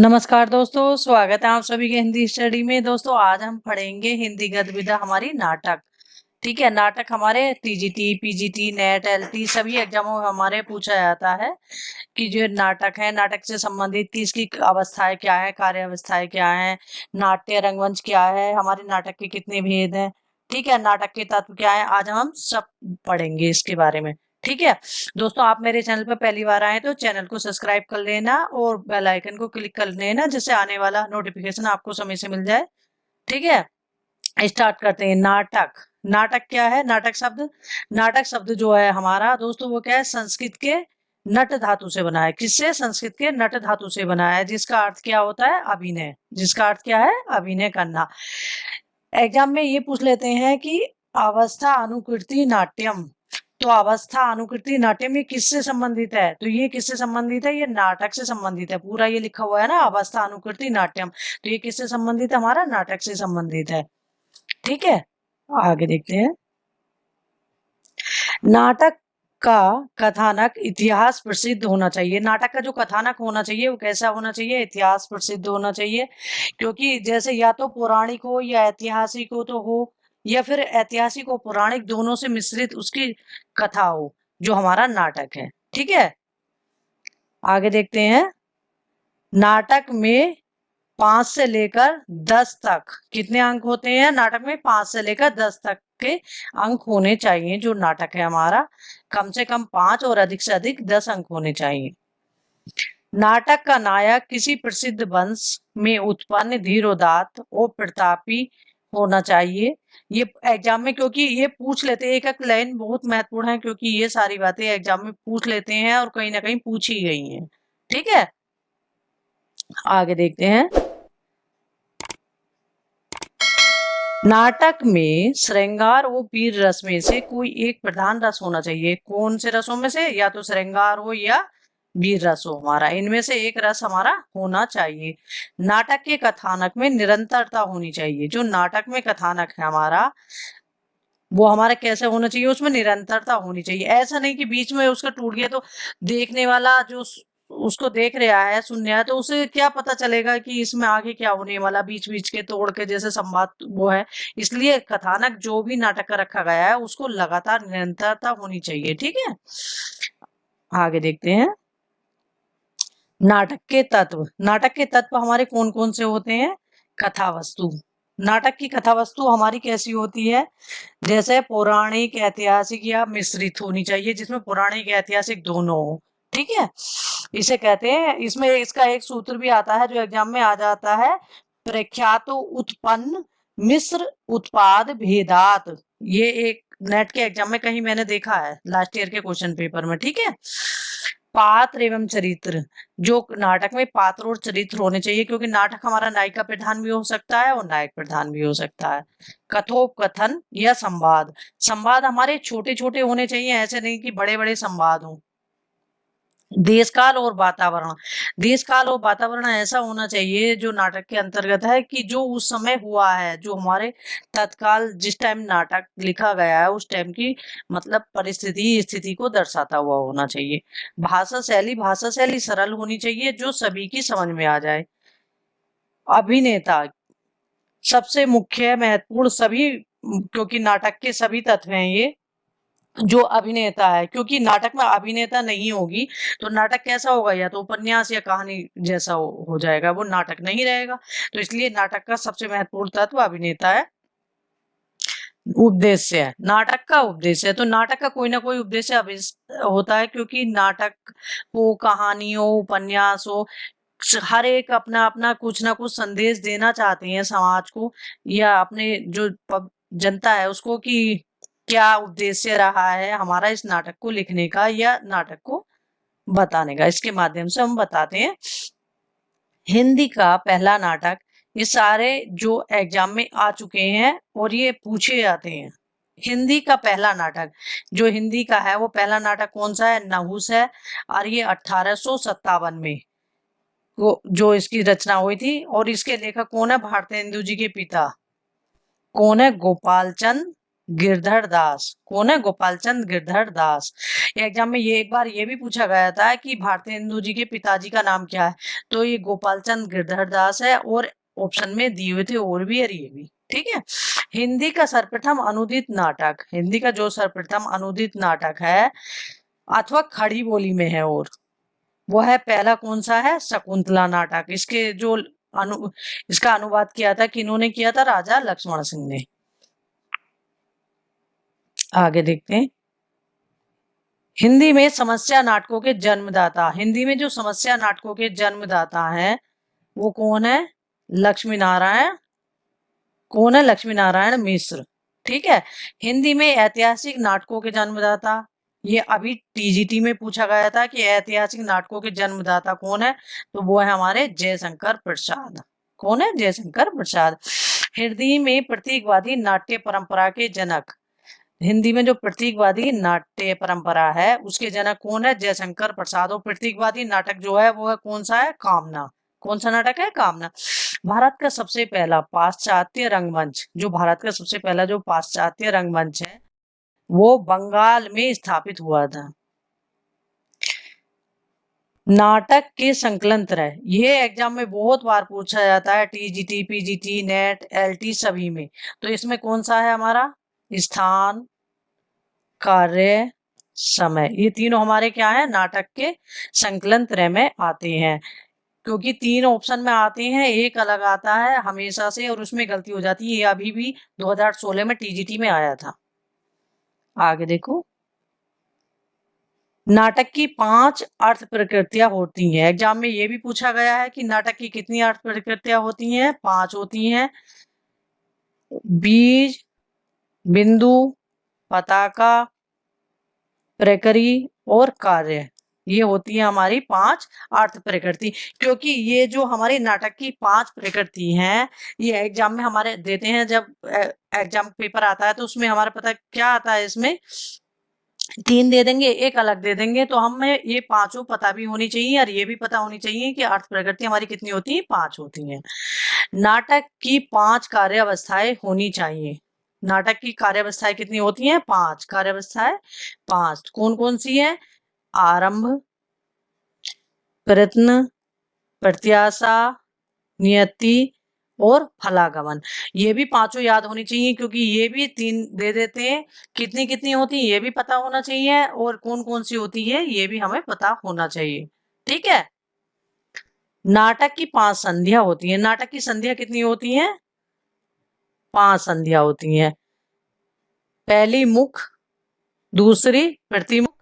नमस्कार दोस्तों, स्वागत है आप सभी के हिंदी स्टडी में। दोस्तों आज हम पढ़ेंगे हिंदी गद्य हमारी नाटक। ठीक है, नाटक हमारे टीजीटी, पीजीटी, नेट, एलटी सभी एग्जामों में हमारे पूछा जाता है कि जो नाटक है, नाटक से संबंधित कि इसकी अवस्थाएं क्या है, कार्य अवस्थाएं क्या है, नाट्य रंगमंच क्या है, हमारे नाटक के कितने भेद हैं। ठीक है, नाटक के तत्व क्या है, आज हम सब पढ़ेंगे इसके बारे में। ठीक है दोस्तों, आप मेरे चैनल पर पहली बार आए तो चैनल को सब्सक्राइब कर लेना और बेल आइकन को क्लिक कर लेना, जिससे आने वाला नोटिफिकेशन आपको समय से मिल जाए। ठीक है, स्टार्ट करते हैं। नाटक, नाटक क्या है? नाटक शब्द जो है हमारा दोस्तों वो क्या है, संस्कृत के नट धातु से बना है। किससे? संस्कृत के नट धातु से बना है, जिसका अर्थ क्या होता है? अभिनय। जिसका अर्थ क्या है? अभिनय करना। एग्जाम में ये पूछ लेते हैं कि अवस्था अनुकृति नाट्यम, तो अवस्था अनुकृति नाट्यम ये किससे संबंधित है? तो ये किससे संबंधित है? ये नाटक से संबंधित है। पूरा ये लिखा हुआ है ना, अवस्था अनुकृति नाट्यम, तो ये किससे संबंधित है? हमारा नाटक से संबंधित है। ठीक है, आगे देखते हैं। नाटक का कथानक इतिहास प्रसिद्ध होना चाहिए। नाटक का जो कथानक होना चाहिए वो कैसा होना चाहिए? इतिहास प्रसिद्ध होना चाहिए। क्योंकि जैसे या तो पौराणिक हो या ऐतिहासिक हो, तो हो, या फिर ऐतिहासिक और पौराणिक दोनों से मिश्रित उसकी कथा हो, जो हमारा नाटक है। ठीक है, आगे देखते हैं। नाटक में 5 से लेकर 10 तक कितने अंक होते हैं? नाटक में 5 से लेकर 10 तक के अंक होने चाहिए। जो नाटक है हमारा, कम से कम 5 और अधिक से अधिक 10 अंक होने चाहिए। नाटक का नायक किसी प्रसिद्ध वंश में उत्पन्न धीरोदात्त और प्रतापी होना चाहिए। ये एग्जाम में, क्योंकि ये पूछ लेते हैं, एक एक लाइन बहुत महत्वपूर्ण है, क्योंकि ये सारी बातें एग्जाम में पूछ लेते हैं और कहीं ना कहीं पूछी गई हैं। ठीक है, आगे देखते हैं। नाटक में श्रृंगार और वीर रस में से कोई एक प्रधान रस होना चाहिए। कौन से रसों में से? या तो श्रृंगार हो या वीर रस हो, हमारा इनमें से एक रस हमारा होना चाहिए। नाटक के कथानक में निरंतरता होनी चाहिए। जो नाटक में कथानक है हमारा, वो हमारा कैसे होना चाहिए? उसमें निरंतरता होनी चाहिए। ऐसा नहीं कि बीच में उसका टूट गया तो देखने वाला जो उसको देख रहा है, सुन रहा है, तो उसे क्या पता चलेगा कि इसमें आगे क्या होने वाला? बीच बीच के तोड़ के जैसे संवाद वो है। इसलिए कथानक जो भी नाटक का रखा गया है उसको लगातार निरंतरता होनी चाहिए। ठीक है, आगे देखते हैं। नाटक के तत्व, नाटक के तत्व हमारे कौन कौन से होते हैं? कथा वस्तु। नाटक की कथा वस्तु हमारी कैसी होती है? जैसे पौराणिक, ऐतिहासिक या मिश्रित होनी चाहिए, जिसमें पौराणिक ऐतिहासिक दोनों हो। ठीक है, इसे कहते हैं, इसमें इसका एक सूत्र भी आता है जो एग्जाम में आ जाता है, प्रख्यातो उत्पन्न मिश्र उत्पाद भेदात। ये एक नेट के एग्जाम में कहीं मैंने देखा है, लास्ट ईयर के क्वेश्चन पेपर में। ठीक है, पात्र एवं चरित्र, जो नाटक में पात्र और चरित्र होने चाहिए, क्योंकि नाटक हमारा नायिका प्रधान भी हो सकता है और नायक प्रधान भी हो सकता है। कथोपकथन या संवाद, संवाद हमारे छोटे छोटे होने चाहिए, ऐसे नहीं कि बड़े बड़े संवाद हों। देश काल और वातावरण, देश काल और वातावरण ऐसा होना चाहिए जो नाटक के अंतर्गत है, कि जो उस समय हुआ है, जो हमारे तत्काल जिस टाइम नाटक लिखा गया है उस टाइम की मतलब परिस्थिति, स्थिति को दर्शाता हुआ होना चाहिए। भाषा शैली, भाषा शैली सरल होनी चाहिए जो सभी की समझ में आ जाए। अभिनेता सबसे मुख्य महत्वपूर्ण, सभी, क्योंकि नाटक के सभी तत्व हैं ये। जो अभिनेता है, क्योंकि नाटक में अभिनेता नहीं होगी तो नाटक कैसा होगा? या तो उपन्यास या कहानी जैसा हो जाएगा, वो नाटक नहीं रहेगा। तो इसलिए नाटक का सबसे महत्वपूर्ण तत्व अभिनेता है। उद्देश्य है, नाटक का उद्देश्य है, तो नाटक का कोई ना कोई उद्देश्य होता है, क्योंकि नाटक हो, कहानी हो, उपन्यास हो, हर एक अपना अपना कुछ ना कुछ संदेश देना चाहते हैं समाज को या अपने जो जनता है उसको, कि क्या उद्देश्य रहा है हमारा इस नाटक को लिखने का या नाटक को बताने का। इसके माध्यम से हम बताते हैं। हिंदी का पहला नाटक, ये सारे जो एग्जाम में आ चुके हैं और ये पूछे जाते हैं। हिंदी का पहला नाटक, जो हिंदी का है वो पहला नाटक कौन सा है? नहुस है, और ये 1857 में जो इसकी रचना हुई थी। और इसके लेखक कौन है? भारतेंदु जी के पिता कौन है? गोपाल चंद गिरधर दास। कौन है? गोपाल चंद गिरधर दास। एग्जाम में ये एक बार ये भी पूछा गया था कि भारतेंदु जी के पिताजी का नाम क्या है, तो ये गोपाल चंद गिरधर दास है, और ऑप्शन में दिए हुए थे और भी और ये भी। ठीक है। हिंदी का सर्वप्रथम अनुदित नाटक, हिंदी का जो सर्वप्रथम अनुदित नाटक है अथवा खड़ी बोली में है, और वो है पहला कौन सा है? शकुंतला नाटक। इसके जो इसका अनुवाद किया था, किन्होंने किया था? राजा लक्ष्मण सिंह ने। आगे देखते हैं। हिंदी में समस्या नाटकों के जन्मदाता, हिंदी में जो समस्या नाटकों के जन्मदाता हैं वो कौन है? लक्ष्मी नारायण। कौन है? लक्ष्मी नारायण मिश्र। ठीक है। हिंदी में ऐतिहासिक नाटकों के जन्मदाता, ये अभी टीजीटी में पूछा गया था कि ऐतिहासिक नाटकों के जन्मदाता कौन है, तो वो है हमारे जयशंकर प्रसाद। कौन है? जयशंकर प्रसाद। हिंदी में प्रतीकवादी नाट्य परंपरा के जनक, हिंदी में जो प्रतीकवादी नाट्य परंपरा है उसके जनक कौन है? जयशंकर प्रसाद। और प्रतीकवादी नाटक जो है वो है कौन सा है? कामना। कौन सा नाटक है? कामना। भारत का सबसे पहला पाश्चात्य रंगमंच, जो भारत का सबसे पहला जो पाश्चात्य रंगमंच है वो बंगाल में स्थापित हुआ था। नाटक के संकलन तरह, ये एग्जाम में बहुत बार पूछा जाता है, टीजीटी, पीजीटी, नेट, एलटी सभी में। तो इसमें कौन सा है हमारा? स्थान, कार्य, समय, ये तीनों हमारे क्या है? नाटक के संकलन त्रय में आते हैं। क्योंकि तीन ऑप्शन में आते हैं, एक अलग आता है हमेशा से और उसमें गलती हो जाती है। ये अभी भी 2016 में टीजीटी में आया था। आगे देखो। नाटक की 5 अर्थ प्रकृतियां होती हैं। एग्जाम में ये भी पूछा गया है कि नाटक की कितनी अर्थ प्रकृतियां होती हैं? 5 होती हैं। बीज, बिंदु, पताका, प्रकृति और कार्य, ये होती है हमारी 5 अर्थ प्रकृति। क्योंकि ये जो हमारी नाटक की 5 प्रकृति हैं, ये एग्जाम में हमारे देते हैं, जब एग्जाम पेपर आता है तो उसमें हमारा पता क्या आता है, इसमें 3 दे देंगे, एक अलग दे देंगे, तो हमें ये पांचों पता भी होनी चाहिए और ये भी पता होनी चाहिए कि अर्थ प्रकृति हमारी कितनी होती है? 5 होती हैं। नाटक की 5 कार्य अवस्थाएं होनी चाहिए। नाटक की कार्य अवस्थाएं कितनी होती हैं? 5 कार्य अवस्थाएं। 5 कौन कौन सी है? आरंभ, प्रयत्न, प्रत्याशा, नियति और फलागमन। ये भी पांचों याद होनी चाहिए, क्योंकि ये भी 3 दे देते हैं। कितनी कितनी होती है ये भी पता होना चाहिए, और कौन कौन सी होती है ये भी हमें पता होना चाहिए। ठीक है। नाटक की 5 संधियां होती हैं। नाटक की संधियां कितनी होती हैं? 5 संधियां होती हैं। पहली मुख, दूसरी प्रतिमुख,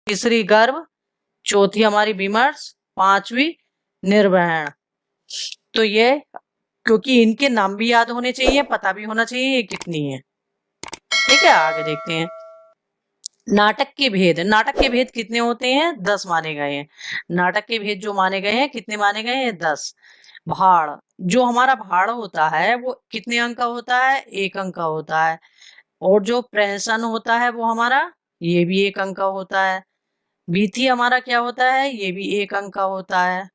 तीसरी गर्भ, चौथी हमारी विमर्श, 5वीं निर्वहन। तो ये, क्योंकि इनके नाम भी याद होने चाहिए, पता भी होना चाहिए ये कितनी है। ठीक है। आगे देखते हैं। नाटक के भेद, नाटक के भेद कितने होते हैं? 10 माने गए हैं। नाटक के भेद जो माने गए हैं, कितने माने गए हैं? 10। भाड़, जो हमारा भाड़ होता है वो कितने अंक का होता है? 1 अंक का होता है। और जो प्रहसन होता है वो हमारा, ये भी 1 अंक का होता है। वीथी हमारा क्या होता है? ये भी 1 अंक का होता है।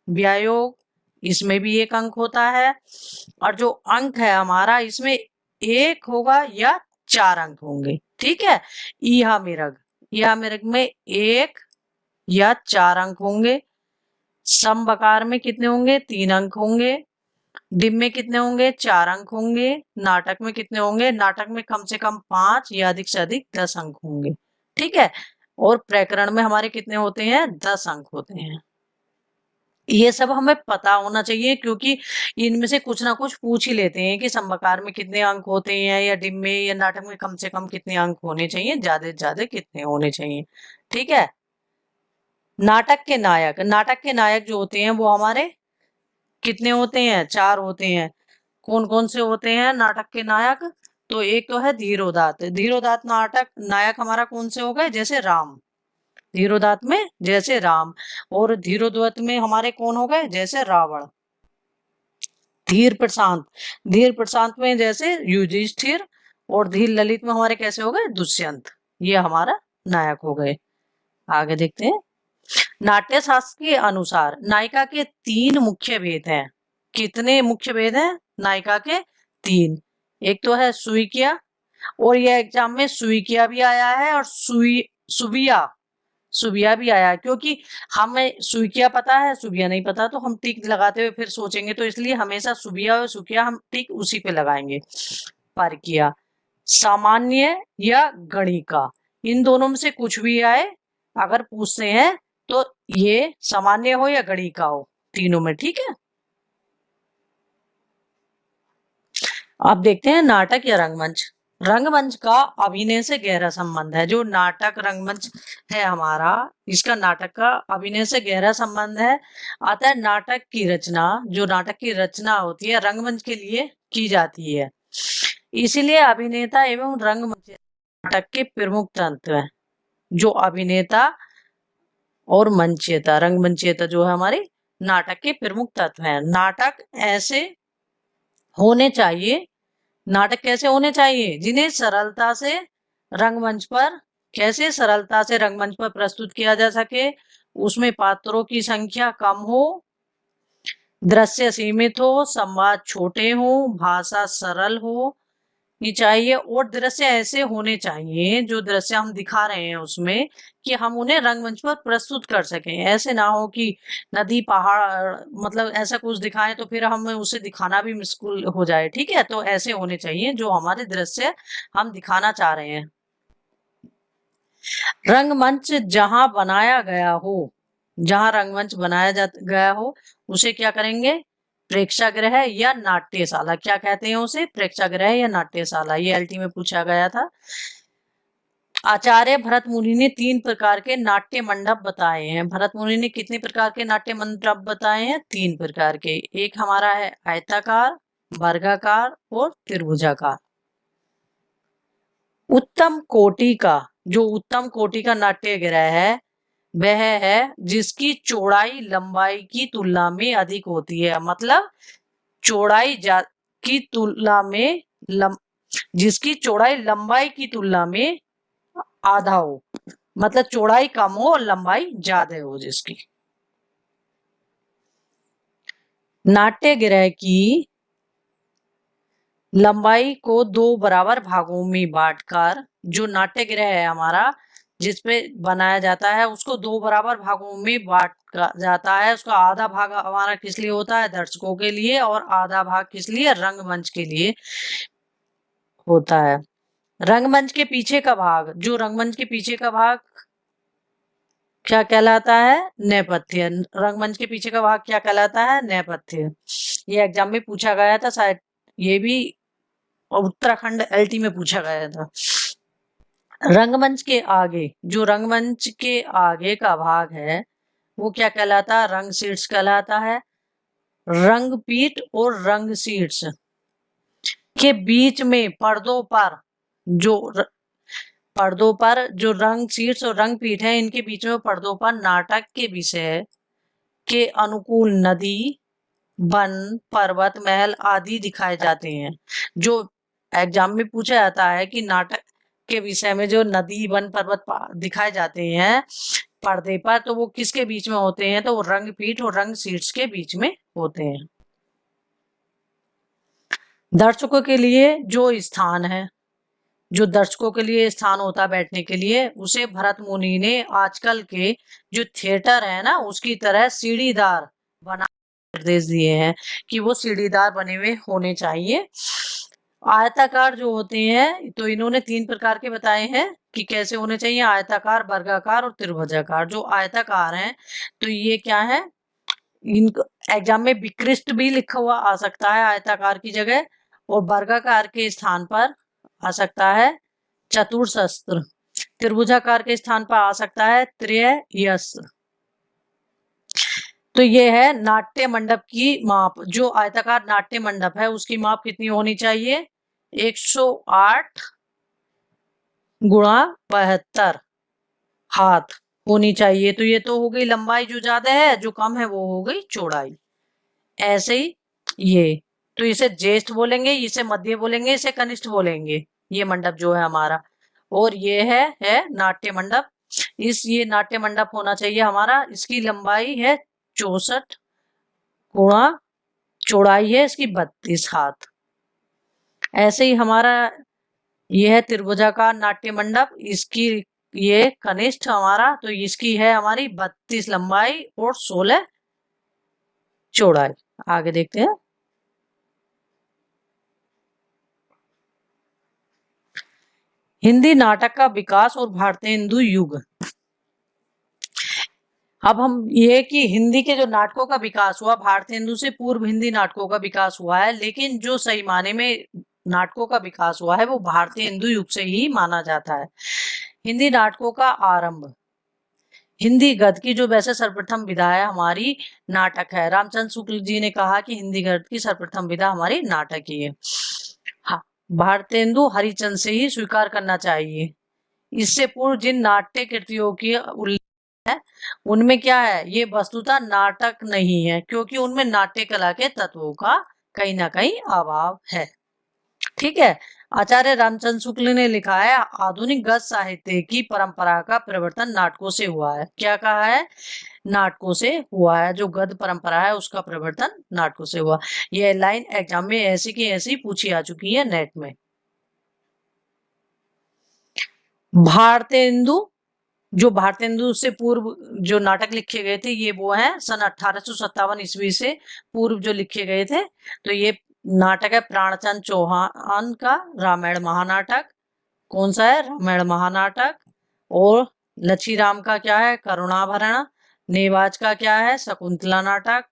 व्यायोग, इसमें भी 1 अंक होता है। और जो अंक है हमारा, इसमें 1 होगा या 4 अंक होंगे। ठीक है। इहा मिरग, इहा मिरग में 1 या 4 अंक होंगे। समबकार में कितने होंगे? 3 अंक होंगे। डिम में कितने होंगे? 4 अंक होंगे। नाटक में कितने होंगे? नाटक में कम से कम 5 या अधिक से अधिक 10 अंक होंगे। ठीक है। और प्रकरण में हमारे कितने होते हैं? 10 अंक होते हैं। ये सब हमें पता होना चाहिए, क्योंकि इनमें से कुछ ना कुछ पूछ ही लेते हैं कि समकार में कितने अंक होते हैं, या डिम में या नाटक में कम से कम कितने अंक होने चाहिए, ज्यादा से ज्यादा कितने होने चाहिए। ठीक है। नाटक के नायक, नाटक के नायक जो होते हैं वो हमारे कितने होते हैं? 4 होते हैं। कौन कौन से होते हैं नाटक के नायक? तो एक तो है धीरोदात। धीरोदात नाटक नायक हमारा कौन से हो गए? जैसे राम, धीरोदात में जैसे राम। और धीरोद्वत में हमारे कौन हो गए? जैसे रावण। धीर प्रशांत, धीर प्रशांत में जैसे युधिष्ठिर। और धीर ललित में हमारे कैसे हो गए? दुष्यंत। ये हमारा नायक हो गए। आगे देखते हैं। नाट्य शास्त्र के अनुसार नायिका के 3 मुख्य भेद हैं। कितने मुख्य भेद हैं नायिका के? 3। एक तो है सुइकिया, और ये एग्जाम में सुइकिया भी आया है और सुबिया सुबिया भी आया है, क्योंकि हमें सुइकिया पता है, सुबिया नहीं पता, तो हम टिक लगाते हुए फिर सोचेंगे, तो इसलिए हमेशा सुबिया और सुकिया हम टिक उसी पे लगाएंगे। परकिया, सामान्य या गणिका, इन दोनों में से कुछ भी आए अगर पूछते हैं तो ये सामान्य हो या गणिका हो, तीनों में, ठीक है। अब देखते हैं नाटक या रंगमंच। रंगमंच का अभिनय से गहरा संबंध है। जो नाटक रंगमंच है हमारा, इसका नाटक का अभिनय से गहरा संबंध है। अतः नाटक की रचना, जो नाटक की रचना होती है, रंगमंच के लिए की जाती है। इसीलिए अभिनेता एवं रंगमंच नाटक के प्रमुख तंत्र हैं। जो अभिनेता और मंचयता, रंगमंचयता जो है हमारे नाटक के प्रमुख तत्व हैं। नाटक ऐसे होने चाहिए, नाटक कैसे होने चाहिए जिन्हें सरलता से रंगमंच पर, कैसे सरलता से रंगमंच पर प्रस्तुत किया जा सके। उसमें पात्रों की संख्या कम हो, दृश्य सीमित हो, संवाद छोटे हो, भाषा सरल हो ये चाहिए, और दृश्य ऐसे होने चाहिए, जो दृश्य हम दिखा रहे हैं उसमें, कि हम उन्हें रंगमंच पर प्रस्तुत कर सकें। ऐसे ना हो कि नदी पहाड़, मतलब ऐसा कुछ दिखाएं तो फिर हमें उसे दिखाना भी मुश्किल हो जाए, ठीक है। तो ऐसे होने चाहिए जो हमारे दृश्य हम दिखाना चाह रहे हैं। रंगमंच जहां बनाया गया हो, जहां रंगमंच बनाया गया हो, उसे क्या करेंगे, प्रेक्षागृह या नाट्यशाला, क्या कहते हैं उसे, प्रेक्षागृह या नाट्यशाला। ये एलटी में पूछा गया था। आचार्य भरत मुनि ने 3 प्रकार के नाट्य मंडप बताए हैं। भरत मुनि ने कितने प्रकार के नाट्य मंडप बताए हैं, 3 प्रकार के। एक हमारा है आयताकार, वर्गाकार और त्रिभुजाकार। उत्तम कोटि का, जो उत्तम कोटि का नाट्यगृह है वह है जिसकी चौड़ाई लंबाई की तुलना में अधिक होती है। मतलब चौड़ाई की तुलना में जिसकी चौड़ाई लंबाई की तुलना में आधा हो, मतलब चौड़ाई कम हो और लंबाई ज्यादा हो जिसकी। नाट्यगृह की लंबाई को 2 बराबर भागों में बांटकर, जो नाट्यगृह है हमारा जिसपे बनाया जाता है, उसको 2 बराबर भागों में बांटा जाता है। उसका आधा भाग हमारा किस लिए होता है, दर्शकों के लिए, और आधा भाग किस लिए, रंगमंच के लिए होता है। रंगमंच के पीछे का भाग, जो रंगमंच के पीछे का भाग क्या कहलाता है, नेपथ्य। रंगमंच के पीछे का भाग क्या कहलाता है, नेपथ्य। ये एग्जाम में पूछा गया था शायद, ये भी उत्तराखंड एलटी में पूछा गया था। रंगमंच के आगे, जो रंगमंच के आगे का भाग है वो क्या कहलाता है, रंग शीर्ष कहलाता है। रंगपीठ और रंग शीर्ष के बीच में पर्दों पर, पर्दों पर जो रंग शीर्ष और रंग पीठ है, इनके बीच में पर्दों पर नाटक के विषय के अनुकूल नदी, वन, पर्वत, महल आदि दिखाए जाते हैं। जो एग्जाम में पूछा जाता है कि नाटक के विषय में जो नदी, वन, पर्वत दिखाए जाते हैं पर्दे पर, तो वो किसके बीच में होते हैं, तो वो रंग पीठ और रंग शीर्ष के बीच में होते हैं। दर्शकों के लिए जो स्थान है, जो दर्शकों के लिए स्थान होता है बैठने के लिए, उसे भरत मुनि ने आजकल के जो थिएटर है ना उसकी तरह सीढ़ीदार बना निर्देश दिए हैं कि वो सीढ़ीदार बने हुए होने चाहिए। आयताकार जो होते हैं, तो इन्होंने 3 प्रकार के बताए हैं कि कैसे होने चाहिए, आयताकार, वर्गाकार और त्रिभुजाकार। जो आयताकार हैं तो ये क्या है, इनको एग्जाम में विकृष्ट भी लिखा हुआ आ सकता है आयताकार की जगह, और वर्गाकार के स्थान पर आ सकता है चतुर्शस्त्र, त्रिभुजाकार के स्थान पर आ सकता है त्रयस्त्र। तो ये है नाट्य मंडप की माप। जो आयताकार नाट्य मंडप है उसकी माप कितनी होनी चाहिए, 108 गुणा 72 हाथ होनी चाहिए। तो ये तो हो गई लंबाई, जो ज्यादा है, जो कम है वो हो गई चौड़ाई। ऐसे ही ये, तो इसे ज्येष्ठ बोलेंगे, इसे मध्य बोलेंगे, इसे कनिष्ठ बोलेंगे, ये मंडप जो है हमारा। और ये है नाट्य मंडप। ये नाट्य मंडप होना चाहिए हमारा, इसकी लंबाई है 64 गुणा चौड़ाई है इसकी 32 हाथ। ऐसे ही हमारा ये है त्रिभुजाकार नाट्य मंडप, इसकी ये कनिष्ठ हमारा, तो इसकी है हमारी 32 लंबाई और 16 चौड़ाई। आगे देखते हैं। हिंदी नाटक का विकास और भारतेंदु युग। अब हम ये कि हिंदी के जो नाटकों का विकास हुआ, भारतेंदु से पूर्व हिंदी नाटकों का विकास हुआ है, लेकिन जो सही माने में नाटकों का विकास हुआ है वो भारतेंदु युग से ही माना जाता है। हिंदी नाटकों का आरंभ। हिंदी गद्य की जो वैसे सर्वप्रथम विधा है हमारी नाटक है। रामचंद्र शुक्ल जी ने कहा कि हिंदी गद्य की सर्वप्रथम विधा हमारी नाटक ही है। हाँ, भारतेंदु हरिचंद से ही स्वीकार करना चाहिए। इससे पूर्व जिन नाट्य कृतियों की उल्लेख है उनमें क्या है, ये वस्तुतः नाटक नहीं है, क्योंकि उनमें नाट्य कला के तत्वों का कहीं ना कहीं अभाव है। ठीक है। आचार्य रामचंद्र शुक्ल ने लिखा है, आधुनिक गद्य साहित्य की परंपरा का प्रवर्तन नाटकों से हुआ है। क्या कहा है? नाटकों से हुआ है। जो गद्य परंपरा है उसका प्रवर्तन नाटकों से हुआ। यह लाइन एग्जाम में ऐसी की ऐसी पूछी आ चुकी है नेट में। भारतेंदु, जो भारतेंदु से पूर्व जो नाटक लिखे गए थे ये वो है सन 1857 ईस्वी से पूर्व जो लिखे गए थे। तो ये नाटक है प्राणचंद चौहान का रामायण महानाटक। कौन सा है? रामायण महानाटक। और लच्छीराम का क्या है? करुणाभरण। नेवाज का क्या है? शकुंतला नाटक।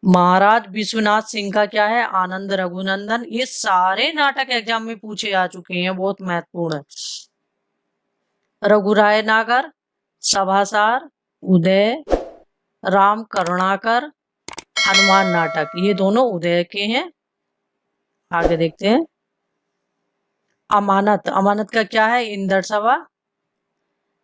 महाराज विश्वनाथ सिंह का क्या है? आनंद रघुनंदन। ये सारे नाटक एग्जाम में पूछे आ चुके हैं, बहुत महत्वपूर्ण है। रघुराय नागर, सभासार, उदय, राम करुणाकर, हनुमान नाटक, ये दोनों उदय के हैं। आगे देखते हैं। अमानत, अमानत का क्या है? इंदर सभा।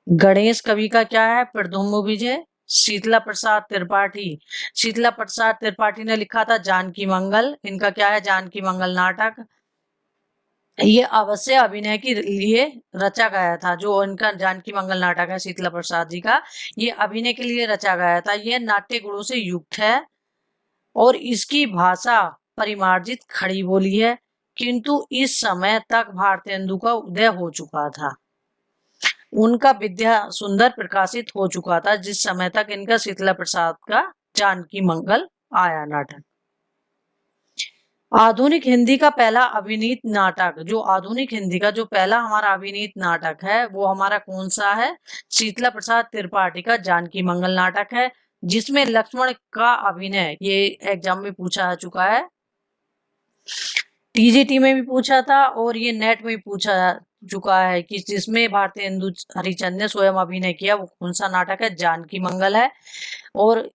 गणेश कवि का क्या है? प्रद्युम्न विजय। शीतला प्रसाद त्रिपाठी, शीतला प्रसाद त्रिपाठी ने लिखा था जानकी मंगल। इनका क्या है? जानकी मंगल नाटक। ये अवश्य अभिनय के लिए रचा गया था। जो इनका जानकी मंगल नाटक है शीतला प्रसाद जी का, ये अभिनय के लिए रचा गया था। ये नाट्य गुणों से युक्त है और इसकी भाषा परिमार्जित खड़ी बोली है, किंतु इस समय तक भारतेंदु का उदय हो चुका था। उनका विद्या सुंदर प्रकाशित हो चुका था जिस समय तक इनका शीतला प्रसाद का जानकी मंगल आया नाटक। आधुनिक हिंदी का पहला अभिनीत नाटक, जो आधुनिक हिंदी का जो पहला हमारा अभिनीत नाटक है वो हमारा कौन सा है? शीतला प्रसाद त्रिपाठी का जानकी मंगल नाटक है, जिसमें लक्ष्मण का अभिनय, ये एग्जाम में पूछा आ चुका है, टीजीटी में भी पूछा था और ये नेट में भी पूछा चुका है कि जिसमें भारतेंदु हरिचंद ने स्वयं अभिनय किया वो कौन सा नाटक है? जानकी मंगल है। और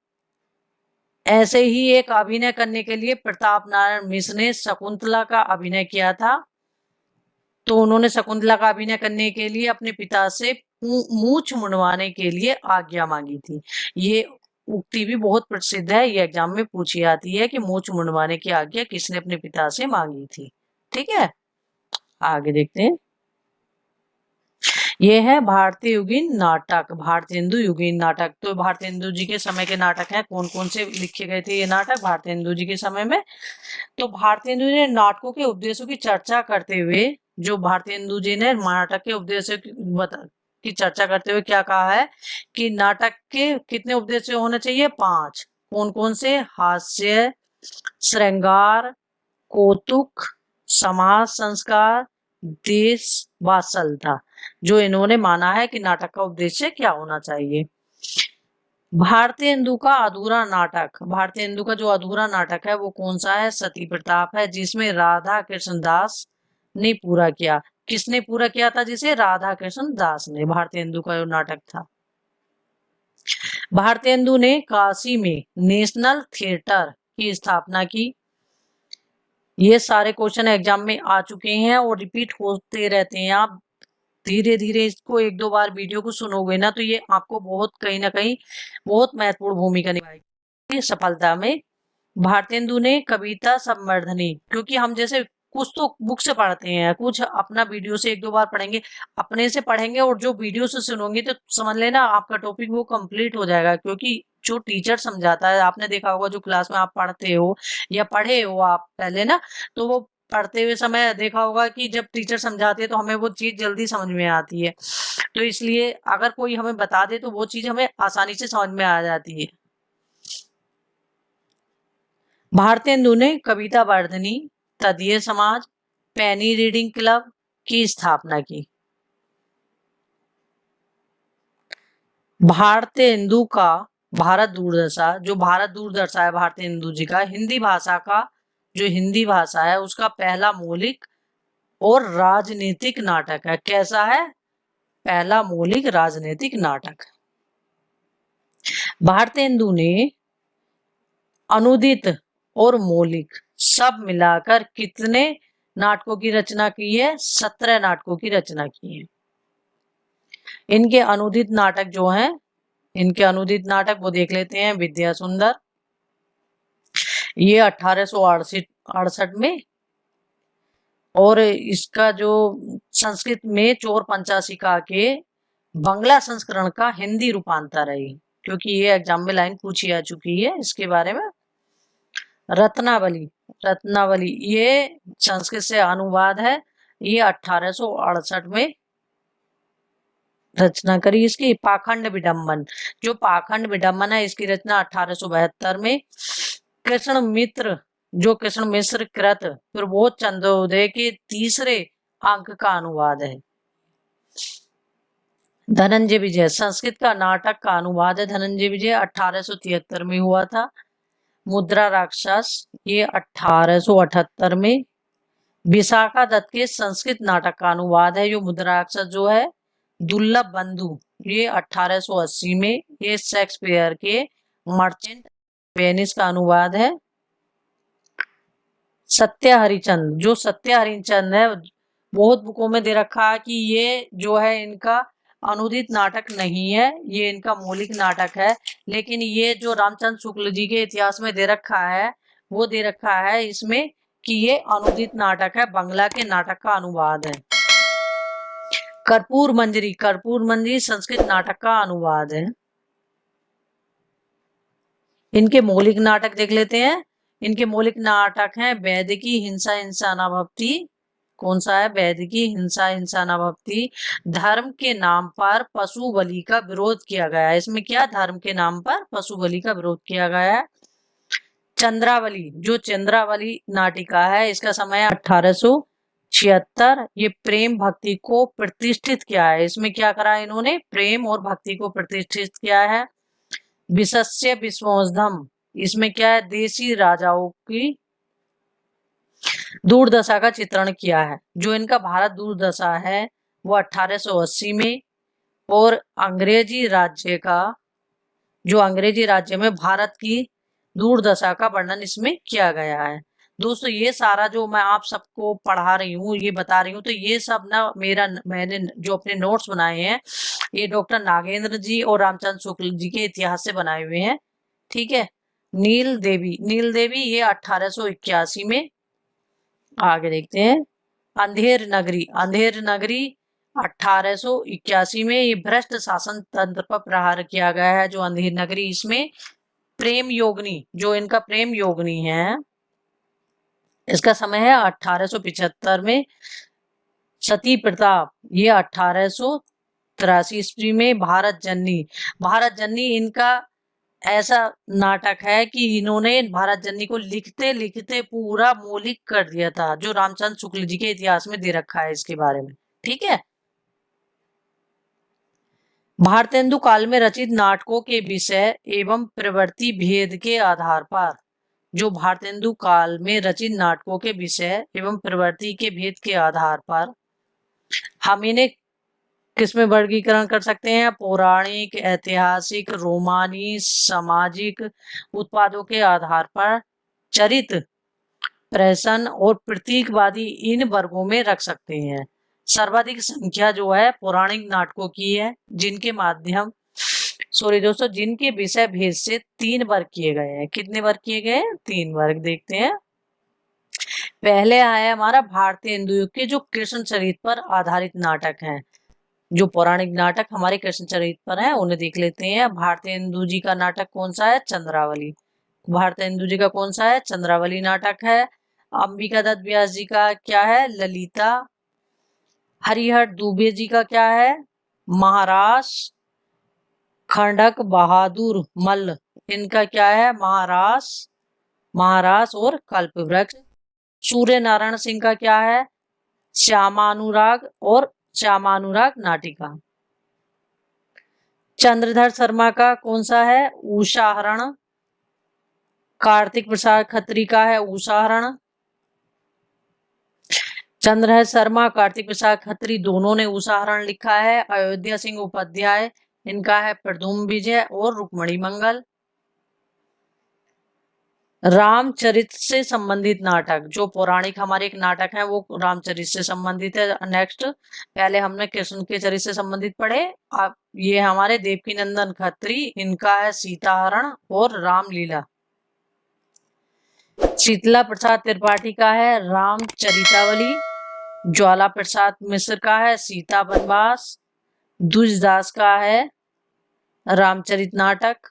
ऐसे ही एक अभिनय करने के लिए प्रताप नारायण मिश्र ने शकुंतला का अभिनय किया था। तो उन्होंने शकुंतला का अभिनय करने के लिए अपने पिता से मूंछ मुंडवाने के लिए आज्ञा मांगी थी। ये उक्ति भी बहुत प्रसिद्ध है, ये एग्जाम में पूछी आती है कि मूंछ मुंडवाने की आज्ञा किसने अपने पिता से मांगी थी। ठीक है, आगे देखते हैं। ये है भारतीय युगीन नाटक, भारतेंदु युगीन नाटक। तो भारतेंदु जी के समय के नाटक हैं। कौन कौन से लिखे गए थे ये नाटक भारतेंदु जी के समय में? तो भारतेंदु जी ने नाटकों के उपदेशों की चर्चा करते हुए, जो भारतेंदु जी ने नाटक के उपदेशों की चर्चा करते हुए क्या कहा है कि नाटक के कितने उपदेश होने चाहिए? 5। कौन कौन से? हास्य, श्रृंगार, कौतुक, समाज संस्कार, देश वात्सल्यता। जो इन्होंने माना है कि नाटक का उद्देश्य क्या होना चाहिए। भारतेंदु का अधूरा नाटक, भारतेंदु का जो अधूरा नाटक है वो कौन सा है? सती प्रताप है, जिसमें राधा कृष्ण दास ने पूरा किया। किसने पूरा किया था जिसे? राधा कृष्ण दास ने। भारतेंदु का जो नाटक था। भारतेंदु ने काशी में नेशनल थिएटर की स्थापना की। ये सारे क्वेश्चन एग्जाम में आ चुके हैं और रिपीट होते रहते हैं। आप धीरे धीरे इसको 1-2 बार वीडियो को सुनोगे ना तो ये आपको बहुत कहीं ना कहीं बहुत महत्वपूर्ण भूमिका निभाएगी सफलता में। भारतेंदु ने कविता संवर्धनी, क्योंकि हम जैसे कुछ तो बुक से पढ़ते हैं, कुछ अपना वीडियो से 1-2 बार पढ़ेंगे, अपने से पढ़ेंगे और जो वीडियो से सुनोगे तो समझ लेना आपका टॉपिक वो कंप्लीट हो जाएगा। क्योंकि जो टीचर समझाता है, आपने देखा होगा जो क्लास में आप पढ़ते हो या पढ़े हो आप पहले ना, तो वो पढ़ते हुए समय देखा होगा कि जब टीचर समझाते हैं तो हमें वो चीज जल्दी समझ में आती है, तो इसलिए अगर कोई हमें बता दे तो वो चीज हमें आसानी से समझ में आ जाती है। भारतेंदु ने कविता वर्धनी, तदीय समाज, पेनी रीडिंग क्लब की स्थापना की। भारतेंदु का भारत दूरदर्शा, जो भारत दूरदर्शा है भारतेंदु जी का, हिंदी भाषा का, जो हिंदी भाषा है उसका पहला मौलिक और राजनीतिक नाटक है। कैसा है? पहला मौलिक राजनीतिक नाटक। भारतेंदु ने अनुदित और मौलिक सब मिलाकर कितने नाटकों की रचना की है? 17 नाटकों की रचना की है। इनके अनुदित नाटक जो हैं, इनके अनुदित नाटक वो देख लेते हैं। विद्या सुंदर, ये 1868 में, और इसका जो संस्कृत में चोर पंचाशिका के बंगला संस्करण का हिंदी रूपांतर है, क्योंकि ये एग्जाम में लाइन पूछी आ चुकी है इसके बारे में। रत्नावली, रत्नावली ये संस्कृत से अनुवाद है, ये 1868 में रचना करी इसकी। पाखंड विडंबन, जो पाखंड विडंबन है इसकी रचना 1872 में। कृष्ण मित्र, जो कृष्ण मिश्र कृत प्रबोध चंद्रोदय के तीसरे अंक का अनुवाद है। धनंजय विजय, संस्कृत का नाटक का अनुवाद है धनंजय विजय, 1873 में हुआ था। मुद्रा राक्षस, ये 1878 में। विशाखा दत्त के संस्कृत नाटक का अनुवाद है जो मुद्रा राक्षस जो है। दुर्लभ बंधु, ये 1880 में, ये शेक्सपियर के मर्चेंट वेनिस का अनुवाद है। सत्य हरिचंद, जो सत्य हरिचंद है, बहुत बुकों में दे रखा है कि ये जो है इनका अनुदित नाटक नहीं है, ये इनका मौलिक नाटक है। लेकिन ये जो रामचंद्र शुक्ल जी के इतिहास में दे रखा है, वो दे रखा है इसमें कि ये अनुदित नाटक है, बंगला के नाटक का अनुवाद है। कर्पूर मंजरी, कर्पूर मंजरी संस्कृत नाटक का अनुवाद है। इनके मौलिक नाटक देख लेते हैं। इनके मौलिक नाटक हैं वैदिकी हिंसा हिंसा अनाभक्ति। कौन सा है? वैदिकी हिंसा हिंसा अनाभक्ति। धर्म के नाम पर पशु बलि का विरोध किया गया है। इसमें क्या? धर्म के नाम पर पशु बलि का विरोध किया गया है। चंद्रावली, जो चंद्रावली नाटिका है इसका समय 1876। ये प्रेम भक्ति को प्रतिष्ठित किया है। इसमें क्या करा है इन्होंने? प्रेम और भक्ति को प्रतिष्ठित किया है। विशस्य विश्वोधम, इसमें क्या है? देशी राजाओं की दूरदशा का चित्रण किया है। जो इनका भारत दूरदशा है वो 1880 में, और अंग्रेजी राज्य का, जो अंग्रेजी राज्य में भारत की दूरदशा का वर्णन इसमें किया गया है। दोस्तों ये सारा जो मैं आप सबको पढ़ा रही हूँ, ये बता रही हूँ, तो ये सब ना मैंने जो अपने नोट्स बनाए हैं ये डॉक्टर नागेंद्र जी और रामचंद्र शुक्ल जी के इतिहास से बनाए हुए हैं। ठीक है। नील देवी, नील देवी ये 1881 में। आगे देखते हैं। अंधेर नगरी, अंधेर नगरी 1881 में। ये भ्रष्ट शासन तंत्र पर प्रहार किया गया है जो अंधेर नगरी। इसमें प्रेम योगिनी, जो इनका प्रेम योगिनी है, इसका समय है 1875 में। सती प्रताप, ये 1883 ईस्वी में। भारत जननी, भारत जननी इनका ऐसा नाटक है कि इन्होंने भारत जननी को लिखते लिखते पूरा मौलिक कर दिया था, जो रामचंद्र शुक्ल जी के इतिहास में दे रखा है इसके बारे में। ठीक है। भारतेंदु काल में रचित नाटकों के विषय एवं प्रवृत्ति भेद के आधार पर, जो भारतेंदु काल में रचित नाटकों के विषय एवं प्रवृत्ति के भेद के आधार पर हम इन्हें किसमें वर्गीकरण कर सकते हैं? पौराणिक, ऐतिहासिक, रोमानी, सामाजिक उत्पादों के आधार पर चरित्र, प्रहसन और प्रतीकवादी इन वर्गों में रख सकते हैं। सर्वाधिक संख्या जो है पौराणिक नाटकों की है, जिनके माध्यम दोस्तों जिनके विषय भेद से 3 वर्ग किए गए हैं। कितने वर्ग किए गए हैं? 3 वर्ग। देखते हैं। पहले आया हमारा भारतेंदु युग के जो कृष्ण चरित्र पर आधारित नाटक हैं, जो पौराणिक नाटक हमारे कृष्ण चरित्र पर है उन्हें देख लेते हैं। भारतेंदु जी का नाटक कौन सा है? चंद्रावली। भारतेंदु जी का कौन सा है? चंद्रावली नाटक है। अंबिका दत्त व्यास जी का क्या है? ललिता। हरिहर दुबे जी का क्या है? महारास। खंडक बहादुर मल्ल, इनका क्या है? महारास। महारास और कल्पवृक्ष। सूर्य नारायण सिंह का क्या है? श्यामानुराग और श्यामानुराग नाटिका। चंद्रधर शर्मा का कौन सा है? उषाहरण। कार्तिक प्रसाद खत्री का है उषाहरण। चंद्रधर शर्मा, कार्तिक प्रसाद खत्री दोनों ने उषाहरण लिखा है। अयोध्या सिंह उपाध्याय, इनका है प्रद्युम्न विजय और रुक्मणी मंगल। रामचरित से संबंधित नाटक, जो पौराणिक हमारे एक नाटक है वो रामचरित से संबंधित है। नेक्स्ट, पहले हमने कृष्ण के चरित्र से संबंधित पढ़े, अब ये हमारे देवकी नंदन खत्री, इनका है सीताहरण और रामलीला। शीतला प्रसाद त्रिपाठी का है रामचरितावली। ज्वाला प्रसाद मिश्र का है सीता वनवास। द्विजदास का है रामचरित नाटक।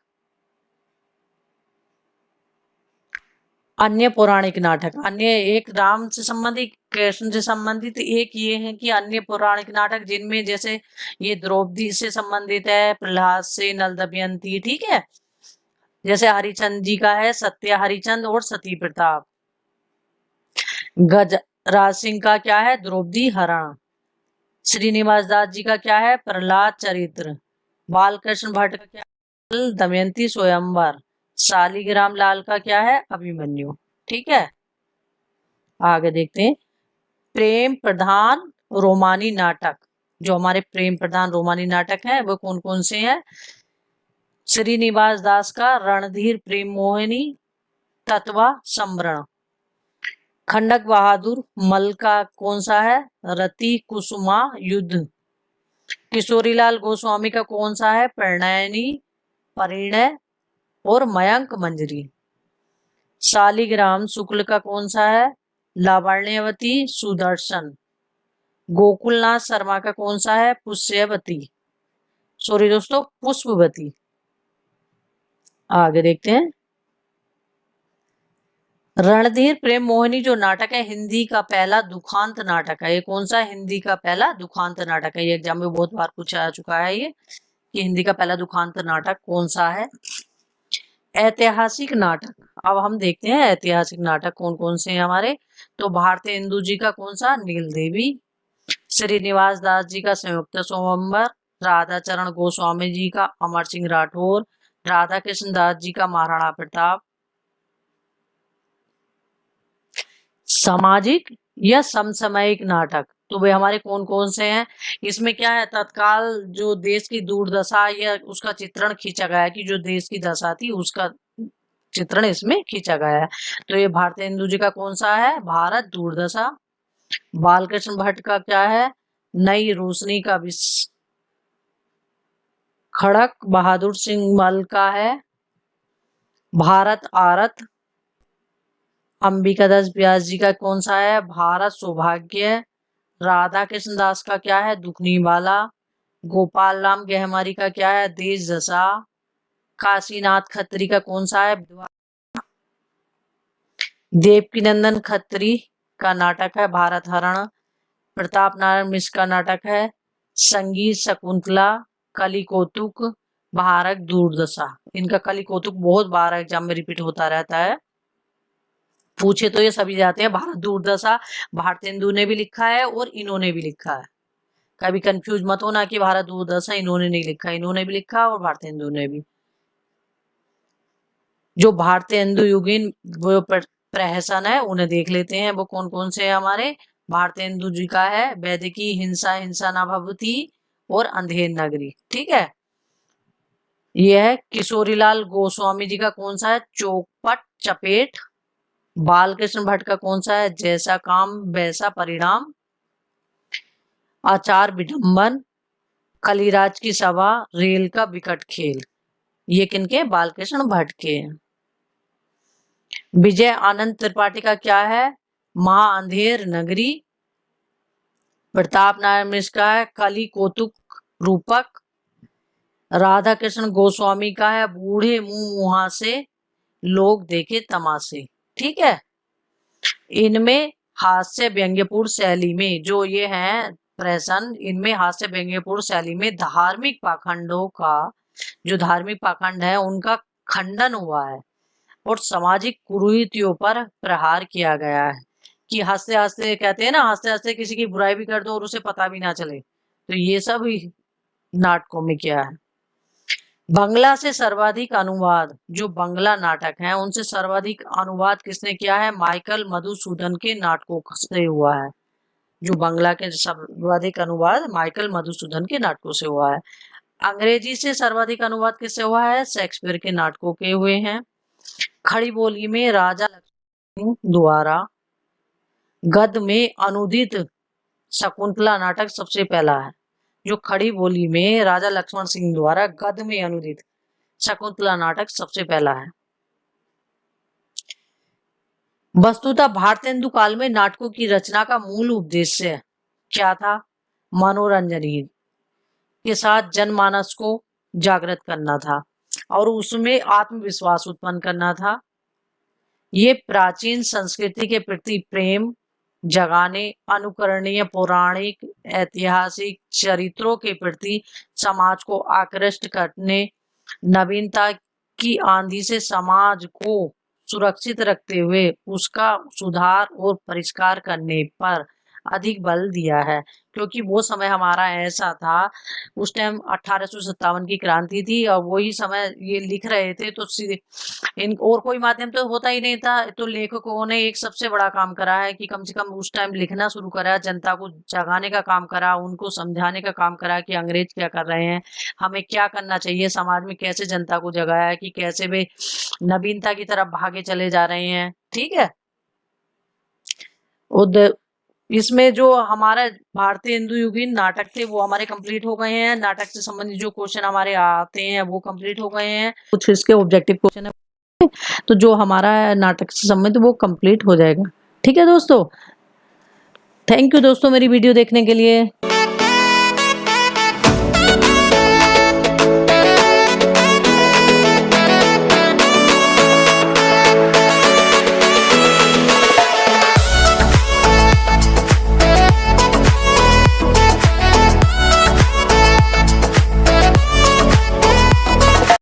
अन्य पौराणिक नाटक, अन्य एक राम से संबंधित, कृष्ण से संबंधित, एक ये है कि अन्य पौराणिक नाटक जिनमें जैसे ये द्रौपदी से संबंधित है, प्रहलाद से नल दमयंती, ठीक है। जैसे हरिचंद जी का है सत्य हरिचंद और सती प्रताप। गजराज सिंह का क्या है? द्रौपदी हरण। श्रीनिवास दास जी का क्या है? प्रहलाद चरित्र। बालकृष्ण भट्ट का क्या है? दमयंती स्वयंवर। शालिग्राम लाल का क्या है? अभिमन्यु। ठीक है, आगे देखते हैं। प्रेम प्रधान रोमानी नाटक, जो हमारे प्रेम प्रधान रोमानी नाटक है वो कौन कौन से हैं? श्रीनिवास दास का रणधीर प्रेम मोहिनी, तत्वा संवरण। खंडक बहादुर मल का कौन सा है? रति कुसुमा युद्ध। किशोरीलाल गोस्वामी का कौन सा है? प्रणयनी, परिणय और मयंक मंजरी। शालिग्राम शुक्ल का कौन सा है? लावण्यवती, सुदर्शन। गोकुलनाथ शर्मा का कौन सा है? पुष्यवती, सॉरी दोस्तों, पुष्पवती। आगे देखते हैं। रणधीर प्रेम मोहिनी जो नाटक है हिंदी का पहला दुखांत नाटक है। ये कौन सा? हिंदी का पहला दुखांत नाटक है। ये एग्जाम में बहुत बार पूछा जा चुका है ये, कि हिंदी का पहला दुखांत नाटक कौन सा है। ऐतिहासिक नाटक, अब हम देखते हैं ऐतिहासिक नाटक कौन कौन से हैं हमारे। तो भारतीय हिंदू जी का कौन सा? नील देवी। श्रीनिवास दास जी का संयुक्त स्वयंवर। राधा चरण गोस्वामी जी का अमर सिंह राठौर। राधा कृष्ण दास जी का महाराणा प्रताप। सामाजिक या समसामयिक नाटक, तो वे हमारे कौन कौन से हैं? इसमें क्या है? तत्काल जो देश की दुर्दशा या उसका चित्रण खींचा गया है, कि जो देश की दशा थी उसका चित्रण इसमें खींचा गया है। तो ये भारतीय हिंदू जी का कौन सा है? भारत दुर्दशा। बालकृष्ण भट्ट का क्या है? नई रोशनी का विष। खड़क बहादुर सिंह मल का है भारत आरत। अंबिका दास व्यास जी का कौन सा है? भारत सौभाग्य। राधा कृष्ण दास का क्या है? दुखनी वाला। गोपाल राम गहमारी का क्या है? देश दशा। काशीनाथ खत्री का कौन सा है? देवकी नंदन खत्री का नाटक है भारत हरण। प्रताप नारायण मिश्र का नाटक है संगीत शकुंतला। कली कौतुक, भारत दुर्दशा। इनका कली कौतुक बहुत बार एग्जाम में रिपीट होता रहता है, पूछे तो ये सभी जाते हैं। भारत दुर्दशा भारतीय हिंदू ने भी लिखा है और इन्होंने भी लिखा है, कभी कंफ्यूज मत होना कि भारत दुर्दशा इन्होंने नहीं लिखा, इन्होंने भी लिखा और भारतीय हिंदू ने भी। जो भारतीय हिंदू युगीन वो प्रहसन है उन्हें देख लेते हैं, वो कौन कौन से है हमारे। भारतीय हिंदू जी का है वैदिकी हिंसा हिंसा न भवती और अंधेर नगरी। ठीक है, यह है किशोरीलाल गोस्वामी जी का कौन सा है? चौपट चपेट। बालकृष्ण भट्ट का कौन सा है? जैसा काम वैसा परिणाम। आचार विडंबन। कलिराज की सभा। रेल का विकट खेल। ये किनके? बालकृष्ण भट्ट के। विजय आनंद त्रिपाठी का क्या है? महा अंधेर नगरी। प्रताप नारायण मिश्र का है कली कौतुक रूपक। राधा कृष्ण गोस्वामी का है बूढ़े मुंह मुहासे लोग देखे तमाशे। ठीक है, इनमें हास्य व्यंग्यपूर्ण शैली में जो ये हैं प्रहसन, इनमें हास्य व्यंग्यपूर्ण शैली में धार्मिक पाखंडों का, जो धार्मिक पाखंड है उनका खंडन हुआ है और सामाजिक कुरीतियों पर प्रहार किया गया है। कि हंसते हंसते कहते हैं ना, हंसते हंसते किसी की बुराई भी कर दो और उसे पता भी ना चले, तो ये सब नाटकों में किया है। बंगला से सर्वाधिक अनुवाद, जो बंगला नाटक हैं उनसे सर्वाधिक अनुवाद किसने किया है? माइकल मधुसूदन के नाटकों से हुआ है। जो बंगला के सर्वाधिक अनुवाद माइकल मधुसूदन के नाटकों से हुआ है। अंग्रेजी से सर्वाधिक अनुवाद किससे हुआ है? शेक्सपियर के नाटकों के हुए हैं। खड़ी बोली में राजा लक्ष्मण द्वारा गद्य में अनुदित शकुंतला नाटक सबसे पहला है। जो खड़ी बोली में राजा लक्ष्मण सिंह द्वारा गद्य में अनुदित शकुंतला नाटक सबसे पहला है। वस्तुतः भारतेंदु काल में नाटकों की रचना का मूल उद्देश्य क्या था? मनोरंजन ही के साथ जनमानस को जागृत करना था और उसमें आत्मविश्वास उत्पन्न करना था। ये प्राचीन संस्कृति के प्रति प्रेम जगाने, अनुकरणीय पौराणिक ऐतिहासिक चरित्रों के प्रति समाज को आकृष्ट करने, नवीनता की आंधी से समाज को सुरक्षित रखते हुए उसका सुधार और परिष्कार करने पर अधिक बल दिया है। क्योंकि वो समय हमारा ऐसा था, उस टाइम 1857 की क्रांति थी और वही समय ये लिख रहे थे, तो इन और कोई माध्यम तो होता ही नहीं था। तो लेखकों ने एक सबसे बड़ा काम करा है कि कम से कम उस टाइम लिखना शुरू करा, जनता को जगाने का काम करा, उनको समझाने का काम करा कि अंग्रेज क्या कर रहे हैं, हमें क्या करना चाहिए, समाज में कैसे जनता को जगाया कि कैसे वे नवीनता की तरफ भागे चले जा रहे हैं। ठीक है, इसमें जो हमारा भारतीय हिंदू युगीन नाटक थे वो हमारे कंप्लीट हो गए हैं। नाटक से संबंधित जो क्वेश्चन हमारे आते हैं वो कंप्लीट हो गए हैं। कुछ इसके ऑब्जेक्टिव क्वेश्चन है, तो जो हमारा नाटक से संबंधित वो कंप्लीट हो जाएगा। ठीक है दोस्तों, थैंक यू दोस्तों मेरी वीडियो देखने के लिए।